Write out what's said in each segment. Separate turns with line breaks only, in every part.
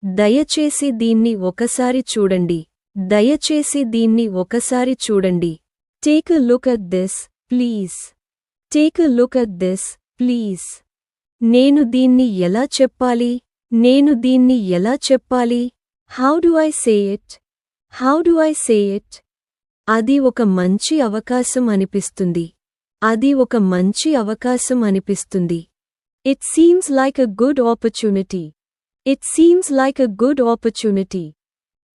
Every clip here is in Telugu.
దయచేసి దీన్ని ఒకసారి చూడండి. దయచేసి దీన్ని ఒకసారి చూడండి. Take a look at this, please. Take a look at this, please. నేను దీన్ని ఎలా చెప్పాలి? నేను దీన్ని ఎలా చెప్పాలి? How do I say it? How do I say it? అది ఒక మంచి అవకాశం అనిపిస్తుంది. అది ఒక మంచి అవకాశం అనిపిస్తుంది. It seems like a good opportunity. It seems like a good opportunity.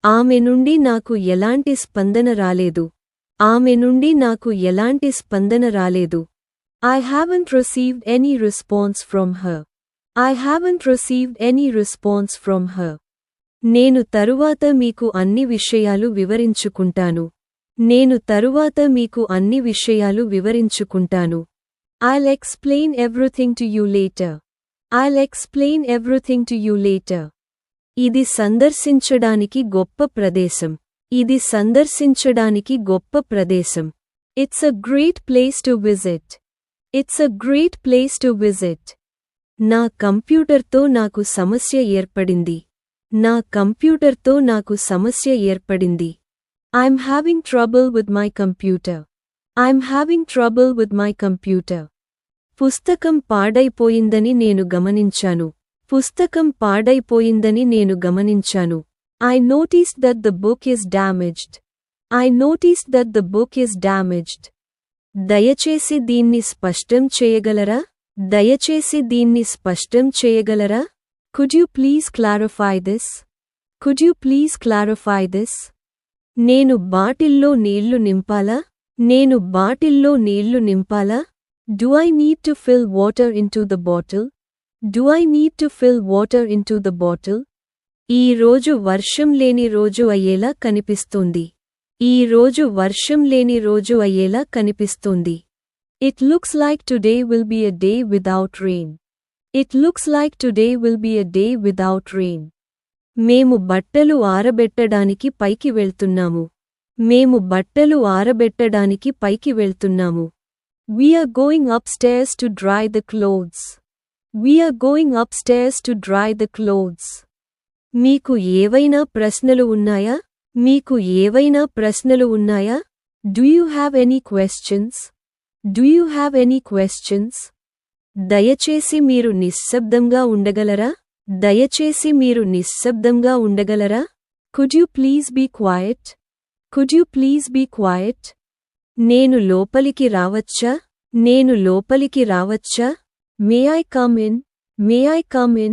ఆమె నుండి నాకు ఎలాంటి స్పందన రాలేదు. ఆమె నుండి నాకు ఎలాంటి స్పందన రాలేదు. I haven't received any response from her. I haven't received any response from her. నేను తరువాత మీకు అన్ని విషయాలు వివరించుకుంటాను. నేను తరువాత మీకు అన్ని విషయాలు వివరించుకుంటాను. I'll explain everything to you later. I'll explain everything to you later. ఇది సందర్శించడానికి గొప్ప ప్రదేశం. ఇది సందర్శించడానికి గొప్ప ప్రదేశం. It's a great place to visit. It's a great place to visit. నా కంప్యూటర్తో నాకు సమస్య ఏర్పడింది. నా కంప్యూటర్తో నాకు సమస్య ఏర్పడింది. I'm having trouble with my computer. I'm having trouble with my computer. పుస్తకం పాడైపోయిందని నేను గమనించాను. పుస్తకం పాడైపోయిందని నేను గమనించాను. I noticed that the book is damaged. I noticed that the book is damaged. దయచేసి దీన్ని స్పష్టం చేయగలరా? దయచేసి దీన్ని స్పష్టం చేయగలరా? Could you please clarify this? Could you please clarify this? నేను బాటిల్లో నీళ్లు నింపాలా? నేను బాటిల్లో నీళ్లు నింపాలా? Do I need to fill water into the bottle? Do I need to fill water into the bottle? ఈ రోజు వర్షం లేని రోజు అయ్యేలా కనిపిస్తోంది. ఈ రోజు వర్షం లేని రోజు అయ్యేలా కనిపిస్తోంది. It looks like today will be a day without rain. It looks like today will be a day without rain. మేము బట్టలు ఆరబెట్టడానికి పైకి వెళ్తున్నాము. మేము బట్టలు ఆరబెట్టడానికి పైకి వెళ్తున్నాము. We are going upstairs to dry the clothes. We are going upstairs to dry the clothes. మీకు ఏవైనా ప్రశ్నలు ఉన్నాయా? మీకు ఏవైనా ప్రశ్నలు ఉన్నాయా? Do you have any questions? Do you have any questions? దయచేసి మీరు నిశ్శబ్దంగా ఉండగలరా? దయచేసి మీరు నిశ్శబ్దంగా ఉండగలరా? Could you please be quiet? Could you please be quiet? నేను లోపలికి రావచ్చా? నేను లోపలికి రావచ్చా? May I come in? May I come in?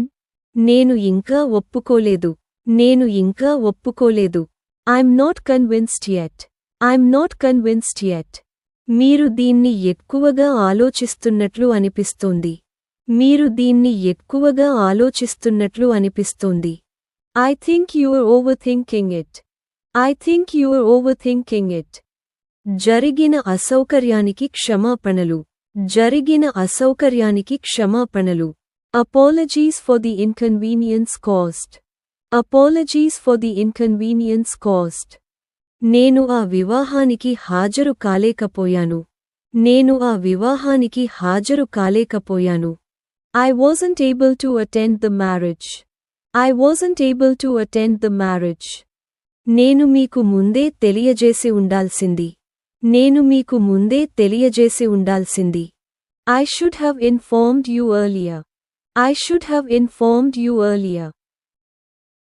నేను ఇంకా ఒప్పుకోలేదు. నేను ఇంకా ఒప్పుకోలేదు. I'm not convinced yet. I'm not convinced yet. మీరు దీన్ని ఎక్కువగా ఆలోచిస్తున్నట్లు అనిపిస్తోంది. మీరు దీన్ని ఎక్కువగా ఆలోచిస్తున్నట్లు అనిపిస్తోంది. I think you are overthinking it. I think you are overthinking it. జరిగిన అసౌకర్యానికి క్షమాపణలు. జరిగిన అసౌకర్యానికి క్షమాపణలు. Apologies for the inconvenience caused. Apologies for the inconvenience caused. నేను ఆ వివాహానికి హాజరు కాలేకపోయాను. నేను ఆ వివాహానికి హాజరు కాలేకపోయాను. I wasn't able to attend the marriage. I wasn't able to attend the marriage. నేను మీకు ముందే తెలియజేసి ఉండాల్సింది. నేను మీకు ముందే తెలియజేసి ఉండాల్సింది. I should have informed you earlier. I should have informed you earlier.